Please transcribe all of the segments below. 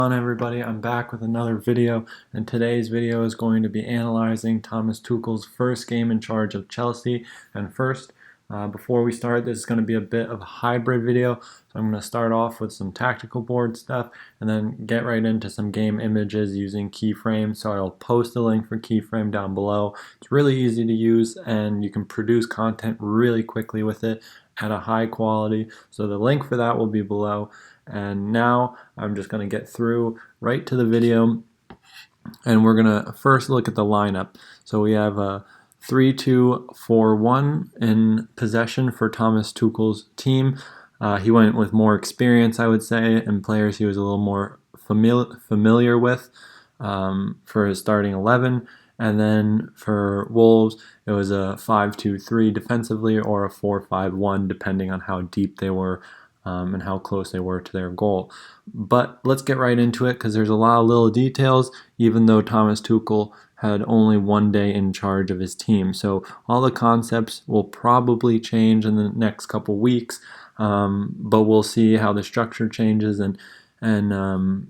On everybody, I'm back with another video, and today's video is going to be analyzing Thomas Tuchel's first game in charge of Chelsea. And first, before we start, this is going to be a bit of a hybrid video. So I'm going to start off with some tactical board stuff and then get right into some game images using keyframes. So I'll post a link for keyframe down below. It's really easy to use and you can produce content really quickly with it at a high quality. So the link for that will be below. And now I'm just going to get through right to the video, and we're going to first look at the lineup. So we have a 3-2-4-1 in possession for Thomas Tuchel's team. He went with more experience, I would say, and players he was a little more familiar with for his starting 11. And then for Wolves, it was a 5-2-3 defensively or a 4-5-1, depending on how deep they were and how close they were to their goal. But let's get right into it because there's a lot of little details, even though Thomas Tuchel had only one day in charge of his team. So all the concepts will probably change in the next couple weeks, but we'll see how the structure changes, and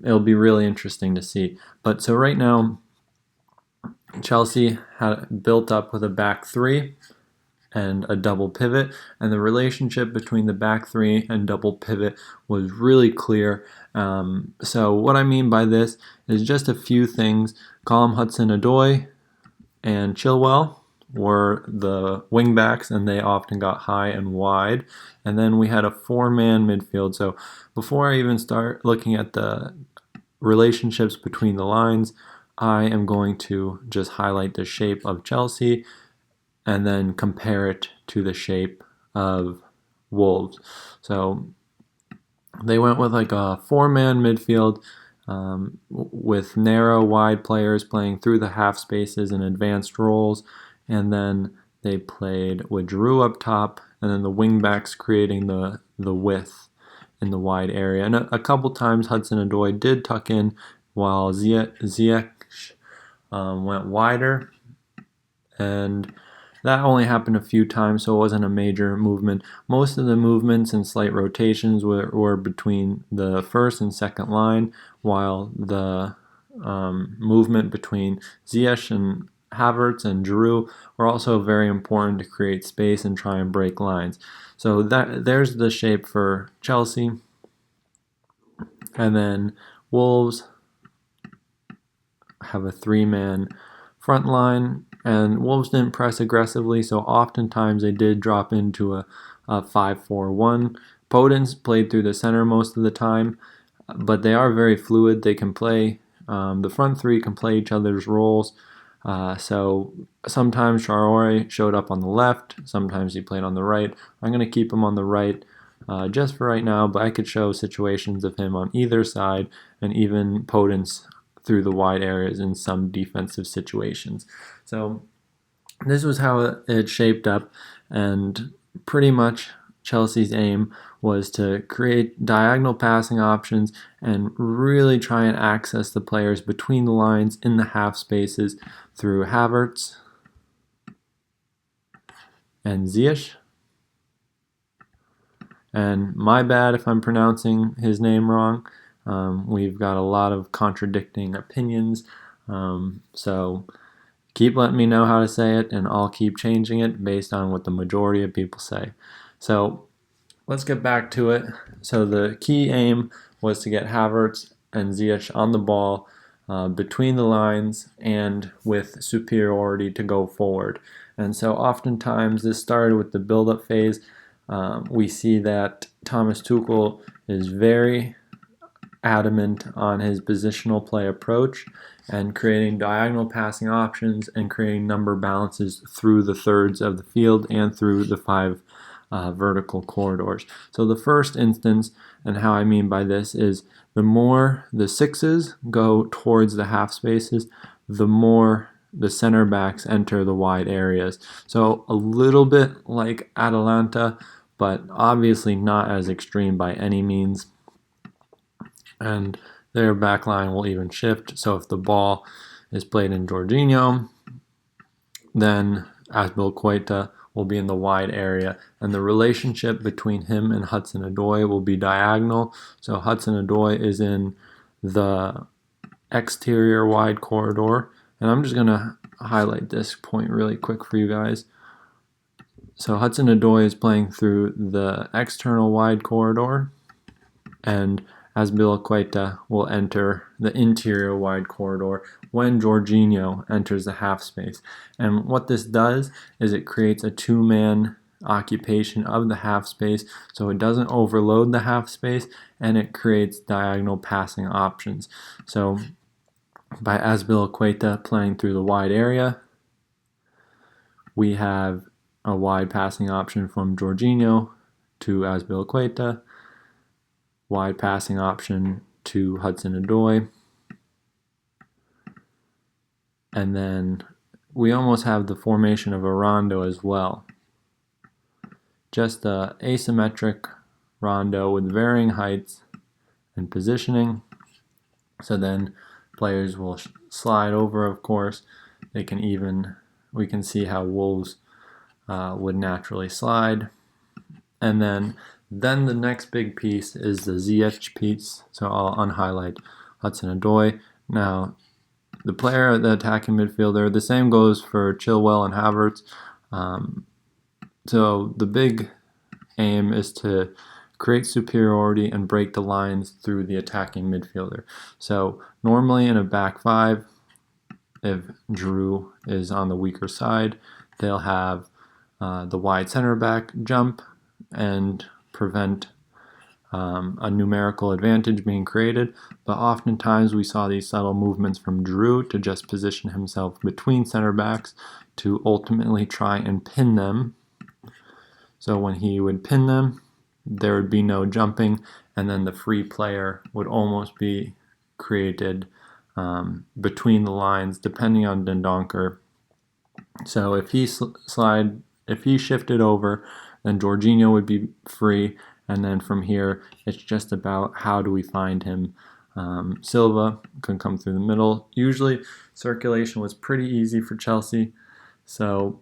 it'll be really interesting to see. But so right now, Chelsea had built up with a back three and a double pivot, and the relationship between the back three and double pivot was really clear. So what I mean by this is just a few things. Callum Hudson-Odoi and Chilwell were the wing backs, and they often got high and wide. And then we had a four-man midfield. So before I even start looking at the relationships between the lines, I am going to just highlight the shape of Chelsea and then compare it to the shape of Wolves. So they went with like a four-man midfield with narrow, wide players playing through the half spaces in advanced roles, and then they played with Giroud up top, and then the wing-backs creating the width in the wide area. And a couple times Hudson-Odoi did tuck in while Ziyech went wider, and that only happened a few times, so it wasn't a major movement. Most of the movements and slight rotations were between the first and second line, while the movement between Ziyech and Havertz and Giroud were also very important to create space and try and break lines. So there's the shape for Chelsea. And then Wolves have a three-man front line, and Wolves didn't press aggressively, so oftentimes they did drop into a 5-4-1. Podence played through the center most of the time, but they are very fluid. They can play, the front three can play each other's roles. So sometimes Traore showed up on the left, sometimes he played on the right. I'm going to keep him on the right just for right now, but I could show situations of him on either side, and even Podence through the wide areas in some defensive situations. So this was how it shaped up, and pretty much Chelsea's aim was to create diagonal passing options and really try and access the players between the lines in the half spaces through Havertz and Ziyech. And my bad if I'm pronouncing his name wrong. We've got a lot of contradicting opinions, so keep letting me know how to say it, and I'll keep changing it based on what the majority of people say. So let's get back to it. So the key aim was to get Havertz and Ziyech on the ball between the lines and with superiority to go forward. And so oftentimes this started with the build-up phase. We see that Thomas Tuchel is very adamant on his positional play approach and creating diagonal passing options and creating number balances through the thirds of the field and through the five vertical corridors. So the first instance, and how I mean by this, is the more the sixes go towards the half spaces, the more the center backs enter the wide areas. So a little bit like Atalanta, but obviously not as extreme by any means. And their back line will even shift. So if the ball is played in Jorginho, then Azpilicueta will be in the wide area, and the relationship between him and Hudson-Odoi will be diagonal. So Hudson-Odoi is in the exterior wide corridor. And I'm just going to highlight this point really quick for you guys. So Hudson-Odoi is playing through the external wide corridor, and Azpilicueta will enter the interior wide corridor when Jorginho enters the half space. And what this does is it creates a two-man occupation of the half space, so it doesn't overload the half space, and it creates diagonal passing options. So by Azpilicueta playing through the wide area, we have a wide passing option from Jorginho to Azpilicueta, wide passing option to Hudson-Odoi, and then we almost have the formation of a rondo as well. Just a asymmetric rondo with varying heights and positioning. So then players will slide over, of course. We can see how Wolves would naturally slide. And then the next big piece is the Ziyech piece. So I'll unhighlight Hudson-Odoi. Now, the player, the attacking midfielder, the same goes for Chilwell and Havertz. So the big aim is to create superiority and break the lines through the attacking midfielder. So normally in a back five, if Giroud is on the weaker side, they'll have the wide center back jump and prevent a numerical advantage being created. But oftentimes we saw these subtle movements from Giroud to just position himself between center backs to ultimately try and pin them. So when he would pin them, there would be no jumping, and then the free player would almost be created between the lines, depending on Dendoncker. So if he shifted over, then Jorginho would be free, and then from here, it's just about how do we find him. Silva can come through the middle. Usually, circulation was pretty easy for Chelsea, so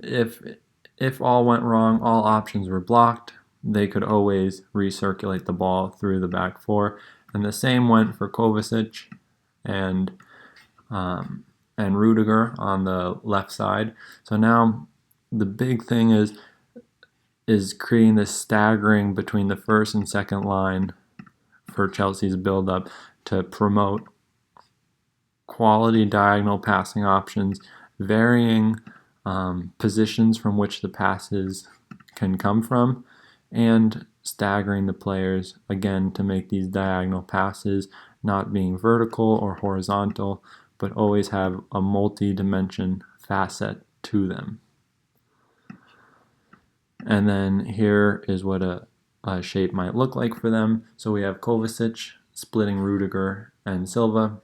if all went wrong, all options were blocked, they could always recirculate the ball through the back four. And the same went for Kovacic and Rudiger on the left side. So now the big thing is creating this staggering between the first and second line for Chelsea's build-up to promote quality diagonal passing options, varying positions from which the passes can come from, and staggering the players again to make these diagonal passes not being vertical or horizontal, but always have a multi-dimension facet to them. And then here is what a shape might look like for them. So we have Kovacic splitting Rudiger and Silva,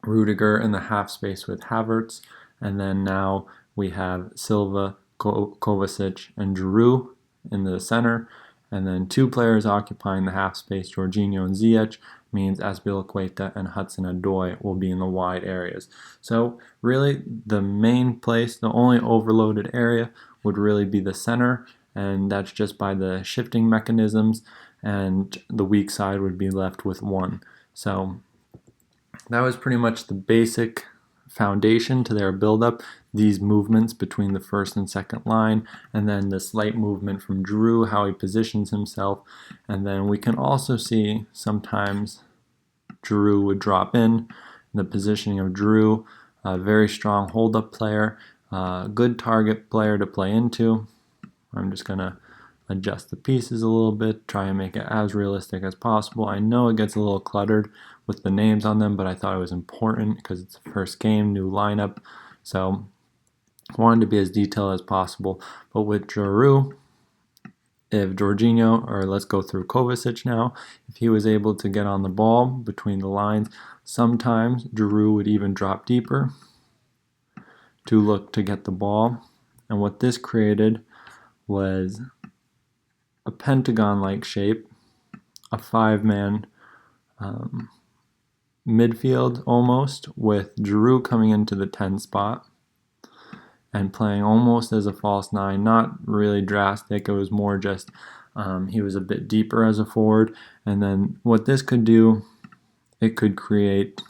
Rudiger in the half space with Havertz, and then now we have Silva, Kovacic, and Giroud in the center, and then two players occupying the half space, Jorginho and Ziyech, means Azpilicueta and Hudson-Odoi will be in the wide areas. So really the main place, the only overloaded area would really be the center, and that's just by the shifting mechanisms, and the weak side would be left with one. So that was pretty much the basic foundation to their build-up, these movements between the first and second line, and then the slight movement from Giroud, how he positions himself. And then we can also see sometimes Giroud would drop in the positioning of Giroud, a very strong hold-up player, good target player to play into. I'm just going to adjust the pieces a little bit, try and make it as realistic as possible. I know it gets a little cluttered with the names on them, but I thought it was important because it's the first game, new lineup. So I wanted to be as detailed as possible. But with Giroud, if Jorginho, or let's go through Kovacic now, if he was able to get on the ball between the lines, sometimes Giroud would even drop deeper to look to get the ball. And what this created was a pentagon-like shape, a five-man midfield almost, with Giroud coming into the 10 spot and playing almost as a false nine. Not really drastic, it was more just he was a bit deeper as a forward. And then what this could do it could create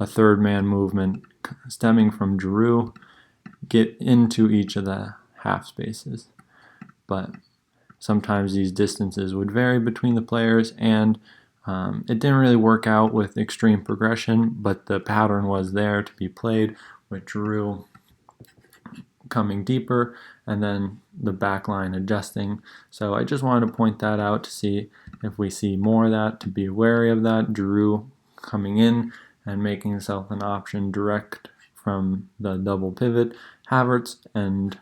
a third man movement stemming from Giroud, get into each of the half spaces. But sometimes these distances would vary between the players, and it didn't really work out with extreme progression, but the pattern was there to be played with Giroud coming deeper and then the back line adjusting. So I just wanted to point that out to see if we see more of that, to be wary of that. Giroud coming in and making himself an option direct from the double pivot. Havertz and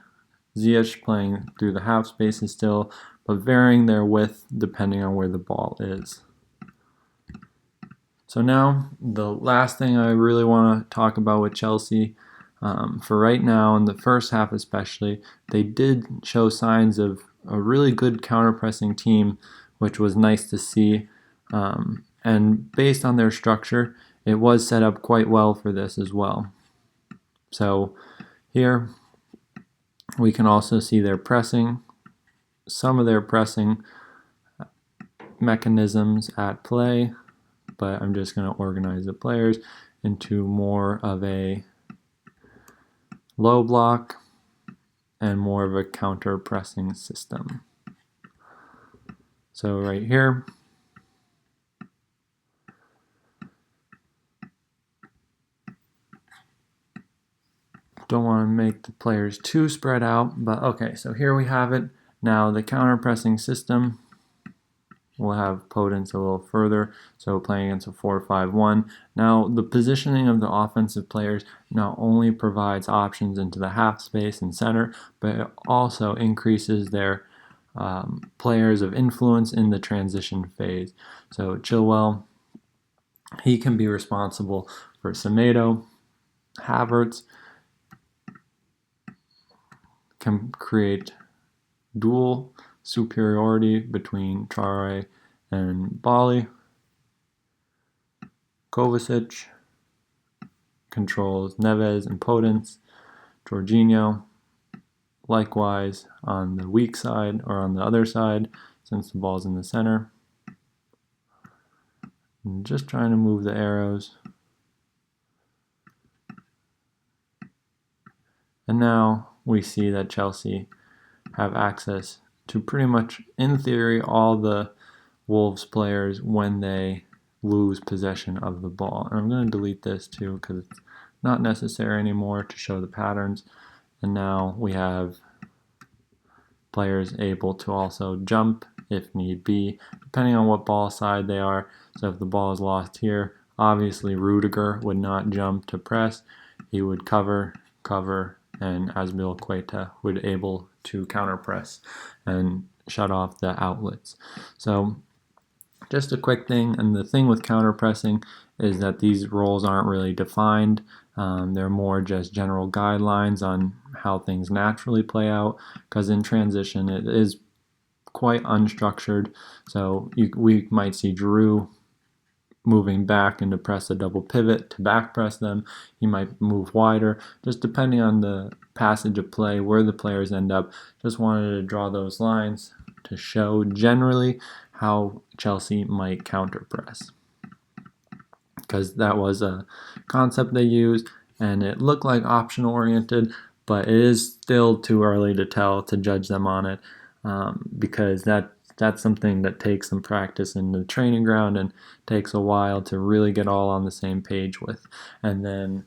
Ziyech playing through the half spaces still, but varying their width depending on where the ball is. So now the last thing I really want to talk about with Chelsea, for right now in the first half especially, they did show signs of a really good counter-pressing team, which was nice to see. And based on their structure, it was set up quite well for this as well. So here we can also see their pressing, some of their pressing mechanisms at play, but I'm just going to organize the players into more of a low block and more of a counter pressing system. So right here, don't want to make the players too spread out, but okay, so here we have it. Now the counter pressing system, we'll have potence a little further, so playing against a 4-5-1. Now the positioning of the offensive players not only provides options into the half space and center, but it also increases their players of influence in the transition phase. So Chilwell, he can be responsible for Semedo. Havertz can create dual superiority between Traore and Bali. Kovacic controls Neves and Potence. Jorginho, likewise on the weak side or on the other side, since the ball's in the center. I'm just trying to move the arrows. And now we see that Chelsea have access to pretty much, in theory, all the Wolves players when they lose possession of the ball. And I'm going to delete this too because it's not necessary anymore to show the patterns. And now we have players able to also jump if need be, depending on what ball side they are. So if the ball is lost here, obviously Rudiger would not jump to press. He would cover, and Azpilicueta would able to counter press and shut off the outlets. So just a quick thing, and the thing with counter pressing is that these roles aren't really defined. They're more just general guidelines on how things naturally play out, because in transition it is quite unstructured. So we might see Giroud moving back and to press a double pivot to back press them. He might move wider, just depending on the passage of play, where the players end up. Just wanted to draw those lines to show generally how Chelsea might counter press, because that was a concept they used and it looked like option oriented, but it is still too early to tell to judge them on it, because that's something that takes some practice in the training ground and takes a while to really get all on the same page with. And then,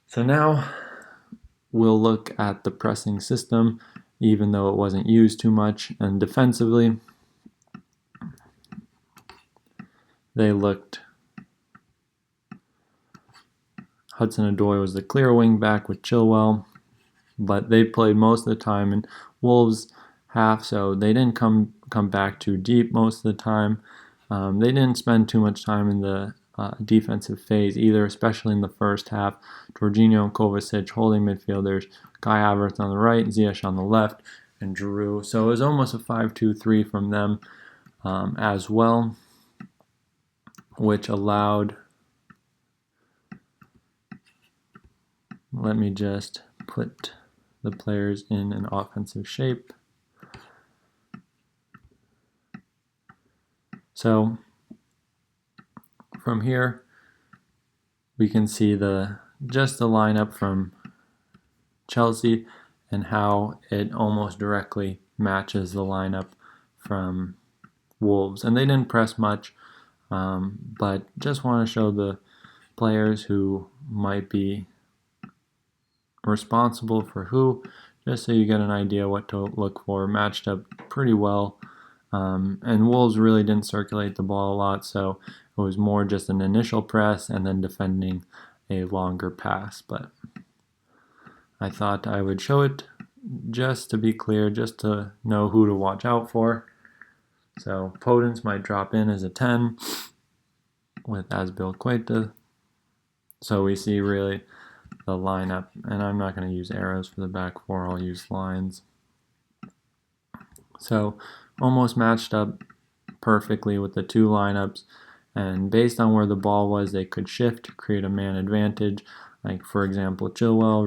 so now we'll look at the pressing system, even though it wasn't used too much. And defensively, they looked, Hudson-Odoi was the clear wing back with Chilwell, but they played most of the time in Wolves' half, so they didn't come back too deep most of the time. They didn't spend too much time in the defensive phase either, especially in the first half. Jorginho and Kovacic holding midfielders, Kai Havertz on the right, Ziyech on the left, and Giroud. So it was almost a 5-2-3 from them as well, which allowed, let me just put the players in an offensive shape. So from here, we can see just the lineup from Chelsea and how it almost directly matches the lineup from Wolves. And they didn't press much, but just want to show the players who might be responsible for who, just so you get an idea what to look for. Matched up pretty well. And Wolves really didn't circulate the ball a lot, so it was more just an initial press and then defending a longer pass. But I thought I would show it just to be clear, just to know who to watch out for. So Podence might drop in as a 10 with Azpilicueta. So we see really the lineup, and I'm not going to use arrows for the back four, I'll use lines. So almost matched up perfectly with the two lineups, and based on where the ball was, they could shift, create a man advantage. Like, for example, Chilwell,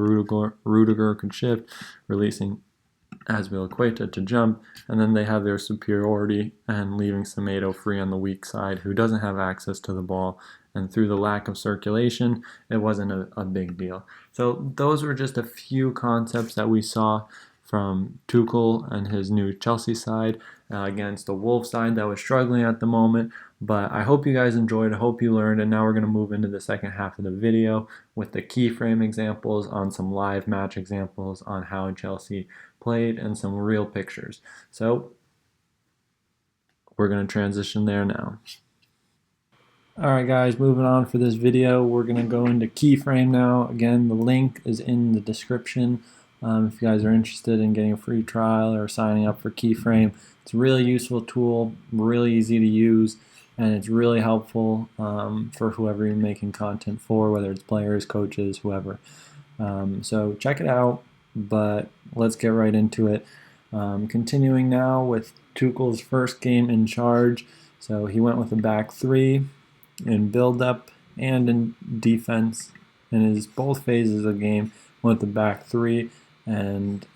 Rudiger could shift, releasing Azpilicueta to jump, and then they have their superiority and leaving Semedo free on the weak side, who doesn't have access to the ball. And through the lack of circulation, it wasn't a big deal. So those were just a few concepts that we saw from Tuchel and his new Chelsea side against the Wolves side that was struggling at the moment. But I hope you guys enjoyed. I hope you learned. And now we're going to move into the second half of the video with the keyframe examples on some live match examples on how Chelsea played and some real pictures. So we're going to transition there now. Alright guys, moving on for this video, we're going to go into keyframe now. Again, the link is in the description. If you guys are interested in getting a free trial or signing up for keyframe, it's a really useful tool, really easy to use, and it's really helpful for whoever you're making content for, whether it's players, coaches, whoever. So check it out, but let's get right into it. Continuing now with Tuchel's first game in charge. So he went with a back three in build-up and in defense in his both phases of the game. Went with the back three and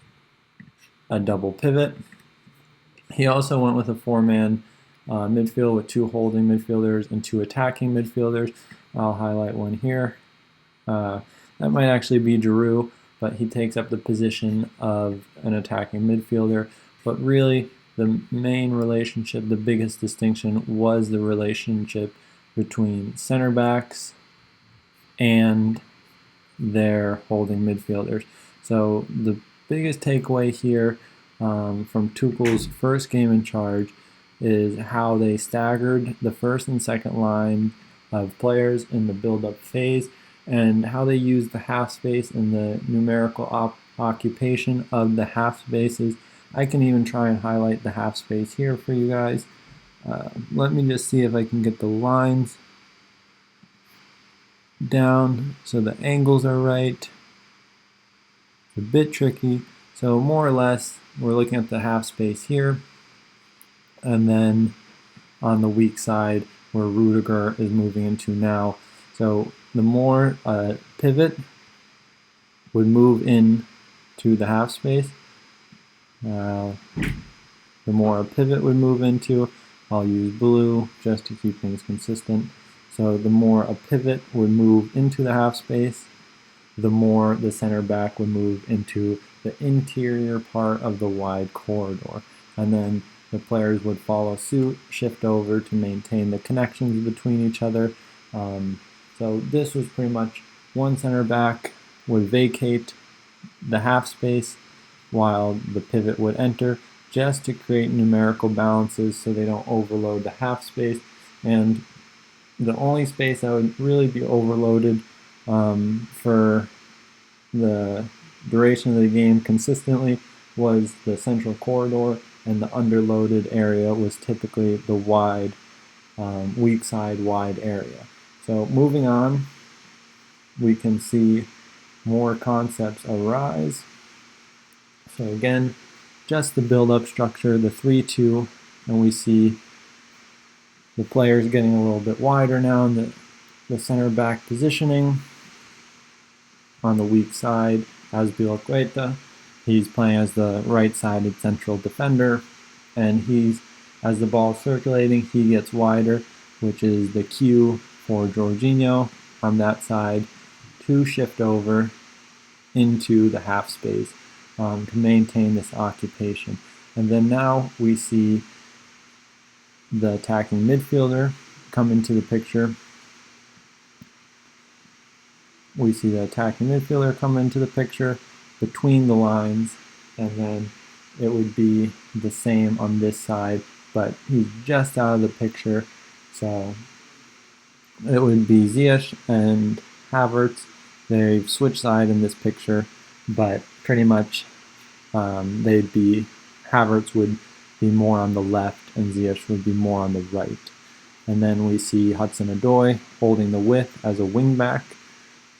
a double pivot. He also went with a four-man midfield with two holding midfielders and two attacking midfielders. I'll highlight one here. That might actually be Giroud, but he takes up the position of an attacking midfielder. But really, the main relationship, the biggest distinction, was the relationship between center backs and their holding midfielders. So the biggest takeaway here from Tuchel's first game in charge is how they staggered the first and second line of players in the build-up phase, and how they used the half space and the numerical occupation of the half spaces. I can even try and highlight the half space here for you guys. Let me just see if I can get the lines down so the angles are right. It's a bit tricky. So more or less, we're looking at the half space here. And then on the weak side, where Rudiger is moving into now. So the more a pivot would move in to the half space, the more a pivot would move into, I'll use blue just to keep things consistent. So the more a pivot would move into the half space, the more the center back would move into the interior part of the wide corridor. And then the players would follow suit, shift over to maintain the connections between each other. So this was pretty much one center back would vacate the half space while the pivot would enter, just to create numerical balances so they don't overload the half space. And the only space that would really be overloaded for the duration of the game consistently was the central corridor, and the underloaded area was typically the wide, weak side wide area. So moving on, we can see more concepts arise. So again, just the build-up structure, the 3-2, and we see the players getting a little bit wider now in the center back positioning. On the weak side, Azpilicueta, he's playing as the right-sided central defender, and as the ball is circulating, he gets wider, which is the cue for Jorginho on that side to shift over into the half space to maintain this occupation. And then now we see the attacking midfielder come into the picture. We see the attacking midfielder come into the picture between the lines, and then it would be the same on this side, but he's just out of the picture. So it would be Ziyech and Havertz. They've switched side in this picture, but pretty much they'd be, Havertz would be more on the left and Ziyech would be more on the right. And then we see Hudson-Odoi holding the width as a wingback,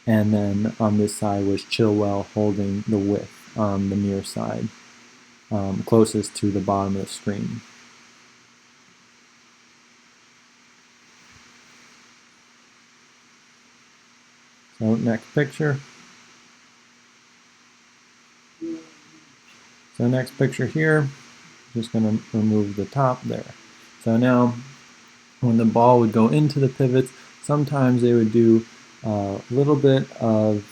and then on this side was Chilwell holding the width on the near side, closest to the bottom of the screen. So next picture. So next picture here, just going to remove the top there. So now when the ball would go into the pivots, sometimes they would do a little bit of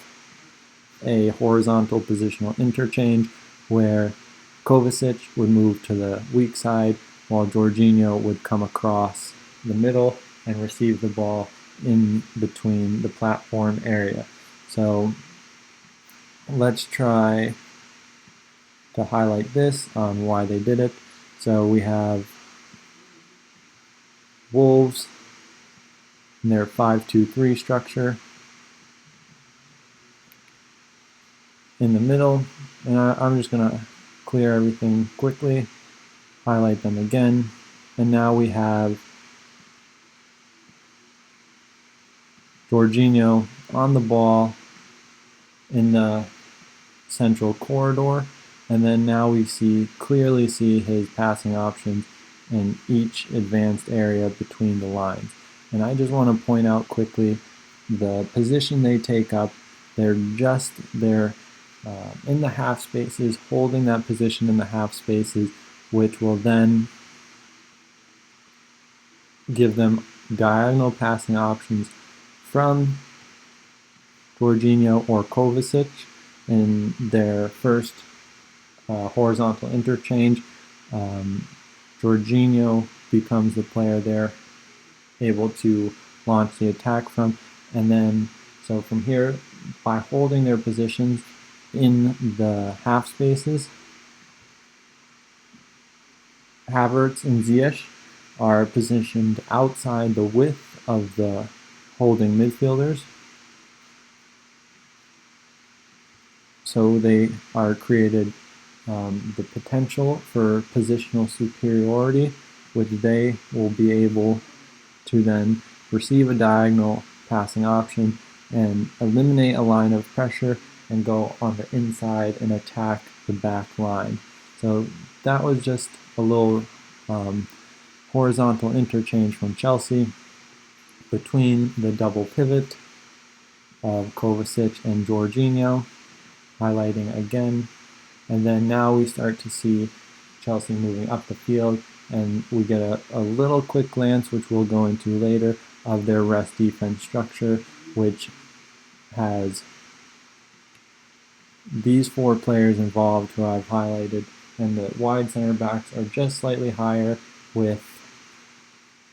a horizontal positional interchange where Kovacic would move to the weak side while Jorginho would come across the middle and receive the ball in between the platform area. So let's try to highlight this on why they did it. So we have Wolves in their 5-2-3 structure in the middle, and I'm just going to clear everything quickly, highlight them again, and now we have Jorginho on the ball in the central corridor, and then now we clearly see his passing options in each advanced area between the lines. And I just want to point out quickly the position they take up. They're in the half spaces, holding that position in the half spaces, which will then give them diagonal passing options from Jorginho or Kovacic in their first horizontal interchange. Jorginho becomes the player they're able to launch the attack from, and then so from here, by holding their positions in the half spaces, Havertz and Ziyech are positioned outside the width of the holding midfielders. So they are created the potential for positional superiority, which they will be able to then receive a diagonal passing option and eliminate a line of pressure and go on the inside and attack the back line. So that was just a little horizontal interchange from Chelsea between the double pivot of Kovacic and Jorginho, highlighting again. And then now we start to see Chelsea moving up the field, and we get a little quick glance, which we'll go into later, of their rest defense structure, which has these four players involved who I've highlighted, and the wide center backs are just slightly higher with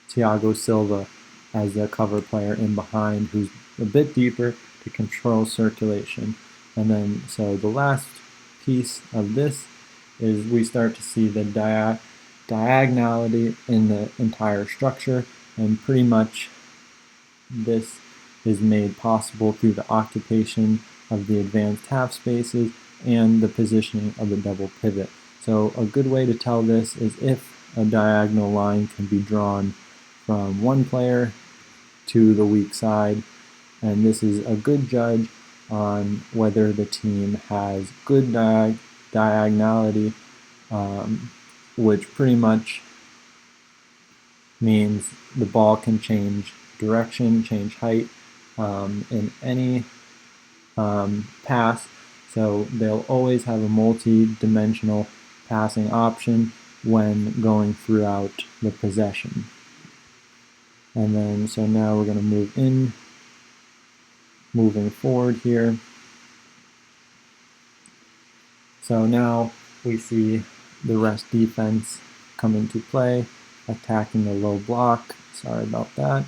Thiago Silva as the cover player in behind, who's a bit deeper to control circulation. And then, so the last piece of this is we start to see the diagonality in the entire structure, and pretty much this is made possible through the occupation of the advanced half spaces and the positioning of the double pivot. So a good way to tell this is if a diagonal line can be drawn from one player to the weak side, and this is a good judge on whether the team has good diagonality, which pretty much means the ball can change direction, change height in any pass. So they'll always have a multi-dimensional passing option when going throughout the possession. And then, so now we're going to move in moving forward here. So now we see the rest defense come into play, attacking the low block. Sorry about that.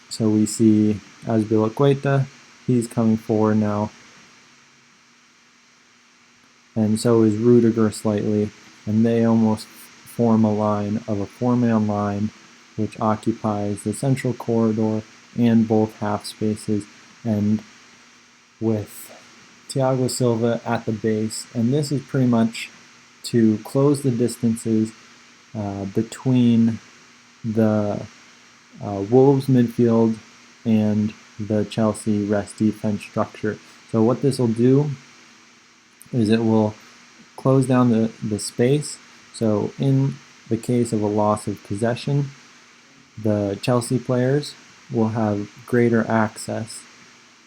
So we see Azpilicueta, he's coming forward now. And so is Rudiger slightly. And they almost form a line of a four-man line which occupies the central corridor and both half spaces. And with Thiago Silva at the base, and this is pretty much to close the distances between the Wolves midfield and the Chelsea rest defense structure. So what this will do is it will close down the space. So in the case of a loss of possession, the Chelsea players will have greater access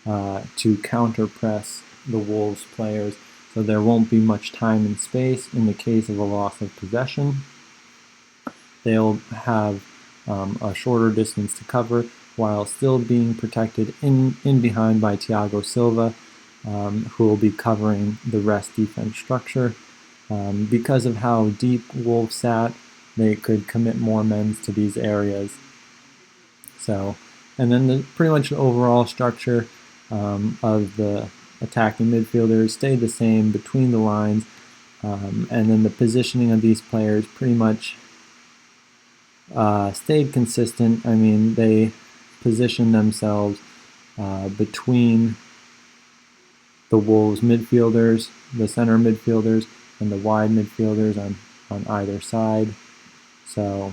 to counter press the Wolves players. So there won't be much time and space in the case of a loss of possession. They'll have a shorter distance to cover while still being protected in behind by Thiago Silva, who will be covering the rest defense structure. Because of how deep Wolves sat, they could commit more men to these areas. So, and then pretty much the overall structure of the attacking midfielders stayed the same between the lines, and then the positioning of these players pretty much stayed consistent. I mean, they positioned themselves between the Wolves midfielders, the center midfielders, and the wide midfielders on either side. So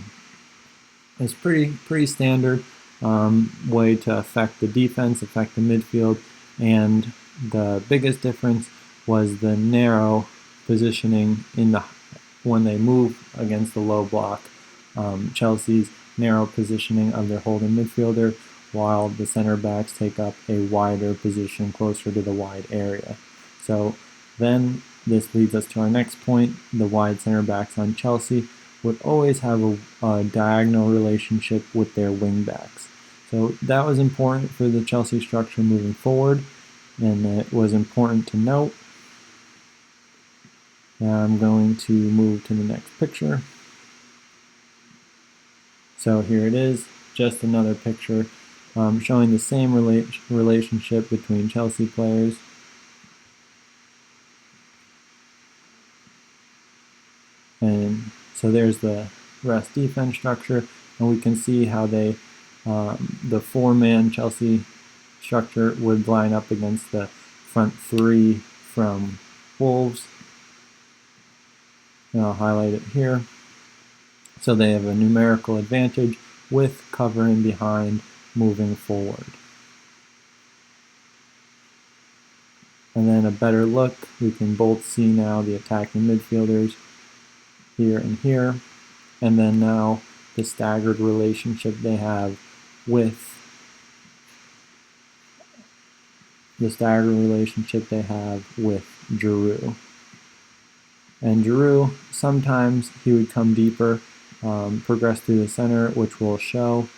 it's pretty standard way to affect the defense, affect the midfield, and the biggest difference was the narrow positioning when they move against the low block. Chelsea's narrow positioning of their holding midfielder, while the center backs take up a wider position closer to the wide area. So then this leads us to our next point. The wide center backs on Chelsea would always have a diagonal relationship with their wing backs. So that was important for the Chelsea structure moving forward, and it was important to note. Now I'm going to move to the next picture. So here it is, just another picture showing the same relationship between Chelsea players. And so there's the rest defense structure, and we can see how the four-man Chelsea structure would line up against the front three from Wolves. And I'll highlight it here. So they have a numerical advantage with covering behind moving forward. And then a better look, we can both see now the attacking midfielders here and here. And then now the staggered relationship they have with Giroud. And Giroud, sometimes he would come deeper, progress through the center, which will show,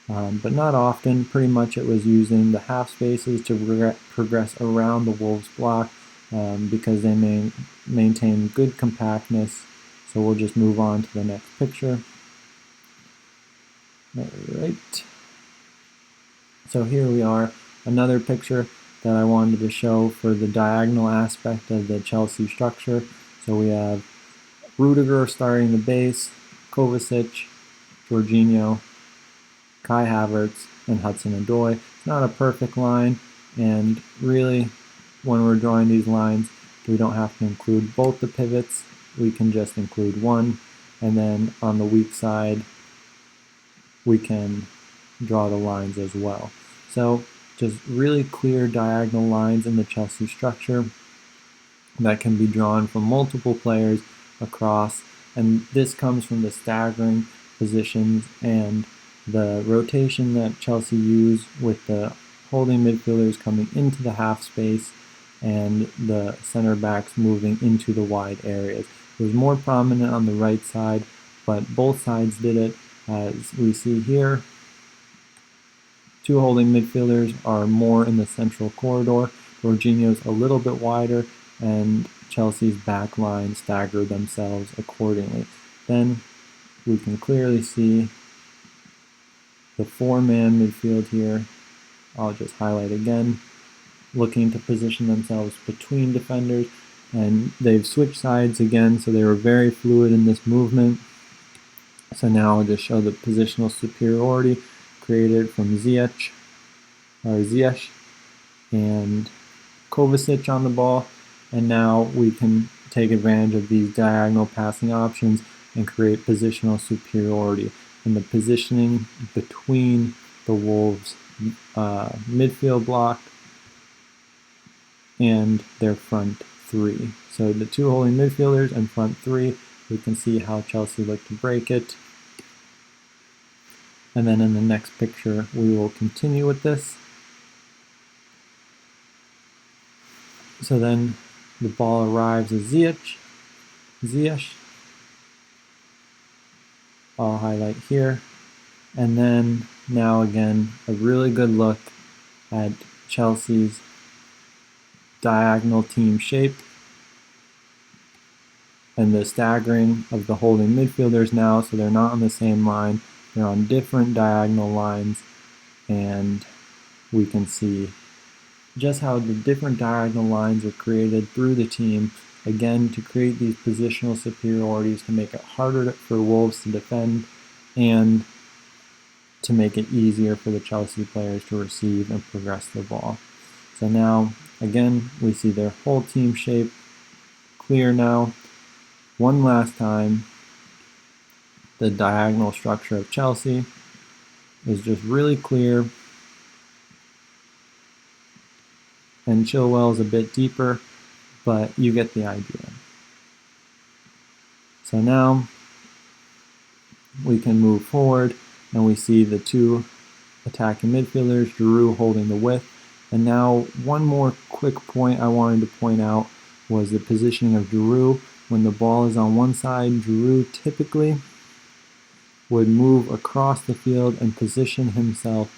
but not often. Pretty much it was using the half spaces to progress around the Wolves block because they maintain good compactness. So we'll just move on to the next picture. All right. So here we are, another picture that I wanted to show for the diagonal aspect of the Chelsea structure. So we have Rudiger starting the base, Kovacic, Jorginho, Kai Havertz, and Hudson-Odoi. It's not a perfect line, and really, when we're drawing these lines, we don't have to include both the pivots. We can just include one, and then on the weak side, we can draw the lines as well. So just really clear diagonal lines in the Chelsea structure that can be drawn from multiple players across, and this comes from the staggering positions and the rotation that Chelsea use with the holding midfielders coming into the half space and the center backs moving into the wide areas. It was more prominent on the right side, but both sides did it, as we see here. two holding midfielders are more in the central corridor. Jorginho's a little bit wider, and Chelsea's back line stagger themselves accordingly. Then we can clearly see the four-man midfield here. I'll just highlight again, looking to position themselves between defenders, and they've switched sides again, so they were very fluid in this movement. So now I'll just show the positional superiority created from Ziyech and Kovacic on the ball, and now we can take advantage of these diagonal passing options and create positional superiority in the positioning between the Wolves midfield block and their front three. So the two holding midfielders and front three, we can see how Chelsea look to break it. And then in the next picture, we will continue with this. So then the ball arrives at Ziyech. I'll highlight here. And then now again, a really good look at Chelsea's diagonal team shape and the staggering of the holding midfielders now, so they're not on the same line, they're on different diagonal lines, and we can see just how the different diagonal lines are created through the team, again to create these positional superiorities to make it harder for Wolves to defend and to make it easier for the Chelsea players to receive and progress the ball. So now, again, we see their whole team shape clear now. One last time, the diagonal structure of Chelsea is just really clear, and Chilwell is a bit deeper, but you get the idea. So now we can move forward, and we see the two attacking midfielders, Giroud holding the width. And now one more quick point I wanted to point out was the positioning of Giroud. When the ball is on one side, Giroud typically would move across the field and position himself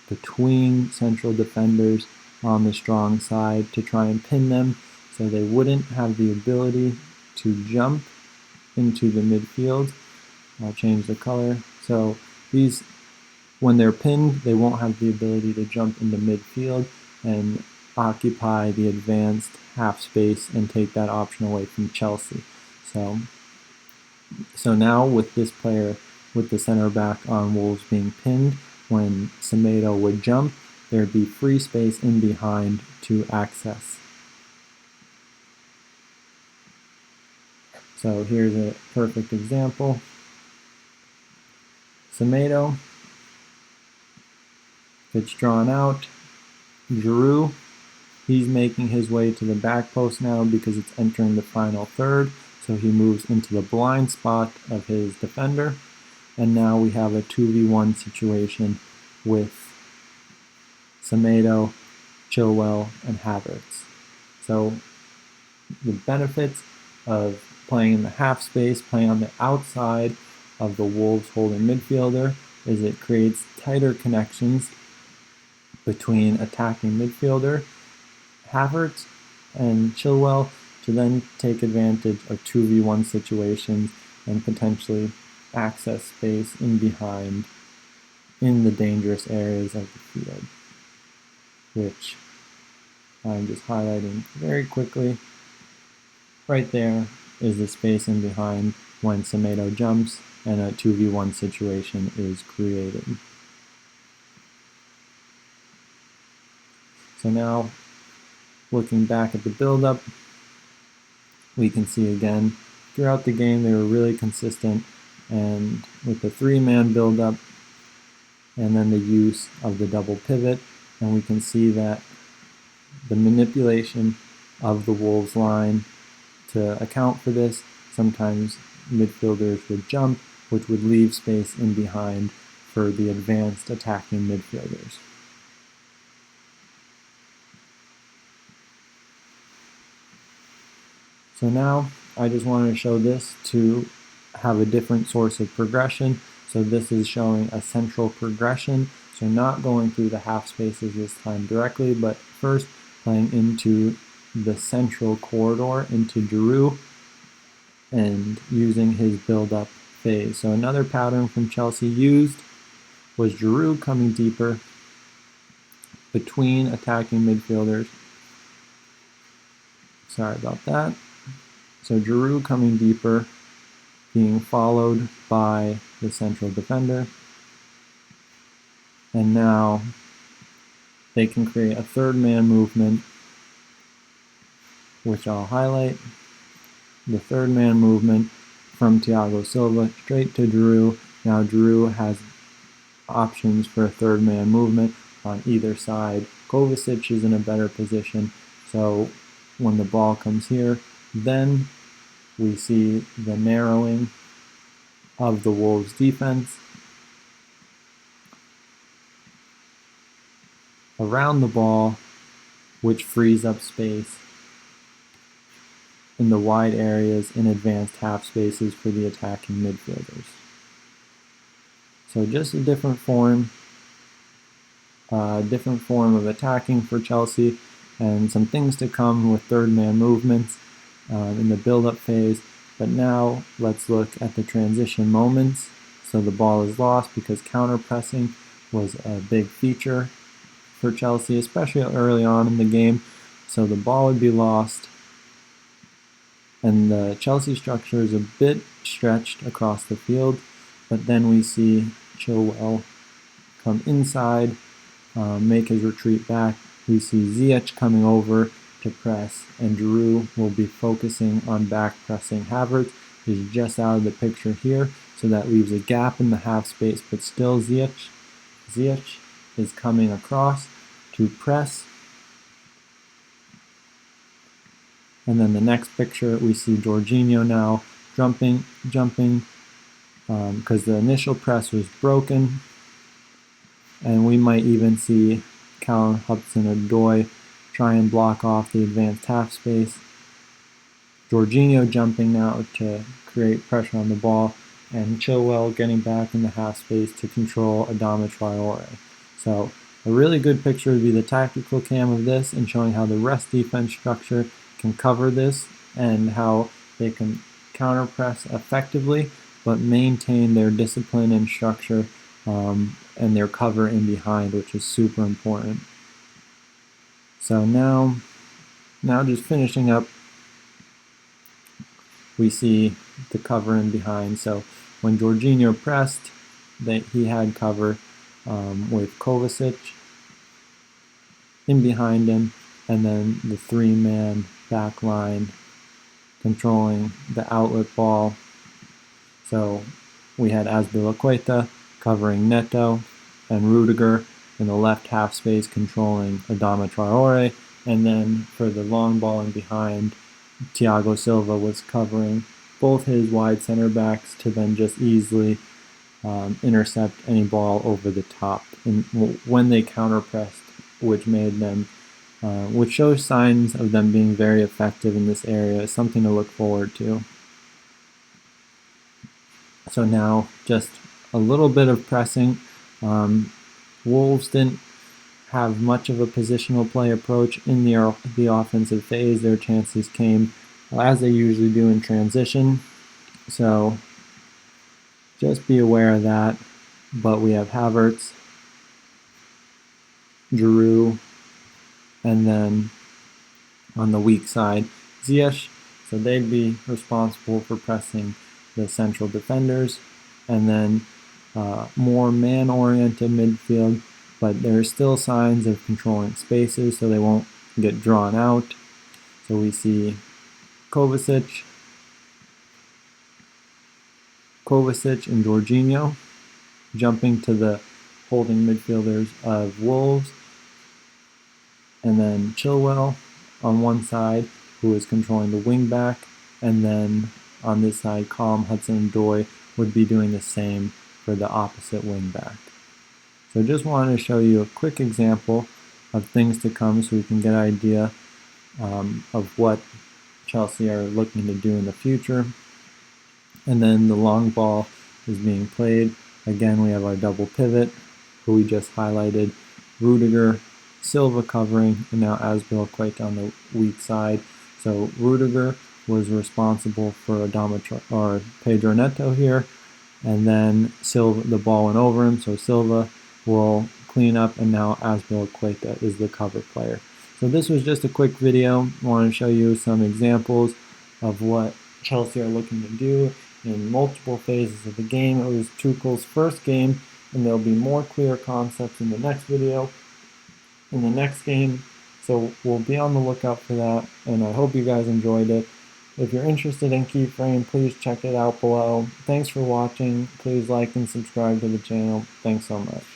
between central defenders on the strong side to try and pin them, so they wouldn't have the ability to jump into the midfield. I'll change the color. So these, when they're pinned, they won't have the ability to jump into midfield and occupy the advanced half space and take that option away from Chelsea. So now with this player, with the center back on Wolves being pinned, when Semedo would jump, there'd be free space in behind to access. So here's a perfect example. Semedo, it's drawn out. Giroud, he's making his way to the back post now because it's entering the final third. So he moves into the blind spot of his defender. And now we have a 2v1 situation with Semedo, Chilwell, and Havertz. So the benefits of playing in the half space, playing on the outside of the Wolves holding midfielder, is it creates tighter connections between attacking midfielder Havertz and Chilwell to then take advantage of 2v1 situations and potentially access space in behind in the dangerous areas of the field, which I'm just highlighting very quickly. Right there is the space in behind when Semedo jumps and a 2v1 situation is created. So now, looking back at the build-up, we can see again, throughout the game they were really consistent, and with the three-man build-up and then the use of the double pivot, and we can see that the manipulation of the Wolves line to account for this, sometimes midfielders would jump, which would leave space in behind for the advanced attacking midfielders. So now I just wanted to show this to have a different source of progression. So this is showing a central progression So not going through the half spaces this time directly, but first playing into the central corridor into Giroud and using his build-up phase. So another pattern from Chelsea used was Giroud coming deeper between attacking midfielders. Sorry about that. So Giroud coming deeper, being followed by the central defender. And now they can create a third man movement, which I'll highlight. The third man movement from Thiago Silva straight to Giroud. Now Giroud has options for a third man movement on either side. Kovacic is in a better position, so when the ball comes here, then we see the narrowing of the Wolves defense around the ball, which frees up space in the wide areas in advanced half spaces for the attacking midfielders. So just a different form of attacking for Chelsea, and some things to come with third man movements in the build-up phase. But now let's look at the transition moments. So the ball is lost because counter-pressing was a big feature for Chelsea, especially early on in the game. So the ball would be lost, and the Chelsea structure is a bit stretched across the field, but then we see Chilwell come inside, make his retreat back. We see Ziyech coming over to press, and Giroud will be focusing on back pressing. Havertz is just out of the picture here, so that leaves a gap in the half space, but still Ziyech is coming across to press. And then the next picture, we see Jorginho now jumping, because the initial press was broken. And we might even see Callum Hudson-Odoi try and block off the advanced half space. Jorginho jumping now to create pressure on the ball, and Chilwell getting back in the half space to control Adama Traore. So a really good picture would be the tactical cam of this and showing how the rest defense structure can cover this and how they can counter press effectively but maintain their discipline and structure and their cover in behind, which is super important. So now just finishing up, we see the cover in behind. So when Jorginho pressed, he had cover with Kovacic in behind him, and then the three-man back line controlling the outlet ball. So we had Azpilicueta covering Neto, and Rudiger in the left half space controlling Adama Traore, and then for the long ball in behind, Thiago Silva was covering both his wide center backs to then just easily intercept any ball over the top and when they counter pressed, which made them which shows signs of them being very effective in this area. Something to look forward to. So now just a little bit of pressing. Wolves didn't have much of a positional play approach in the offensive phase. Their chances came as they usually do in transition. So just be aware of that. But we have Havertz, Giroud, and then on the weak side, Ziyech. So they'd be responsible for pressing the central defenders, and then more man-oriented midfield, but there are still signs of controlling spaces so they won't get drawn out. So we see Kovacic and Jorginho jumping to the holding midfielders of Wolves, and then Chilwell on one side, who is controlling the wing back, and then on this side, Callum Hudson-Odoi would be doing the same for the opposite wing back. So just wanted to show you a quick example of things to come so we can get an idea of what Chelsea are looking to do in the future. And then the long ball is being played. Again, we have our double pivot who we just highlighted, Rudiger, Silva covering, and now Azpilicueta on the weak side. So Rudiger was responsible for Pedro Neto here, and then Silva, the ball went over him, so Silva will clean up, and now Azpilicueta is the cover player. So this was just a quick video. I want to show you some examples of what Chelsea are looking to do in multiple phases of the game. It was Tuchel's first game, and there'll be more clear concepts in the next video, in the next game. So we'll be on the lookout for that, and I hope you guys enjoyed it. If you're interested in Keyframe, please check it out below. Thanks for watching. Please like and subscribe to the channel. Thanks so much.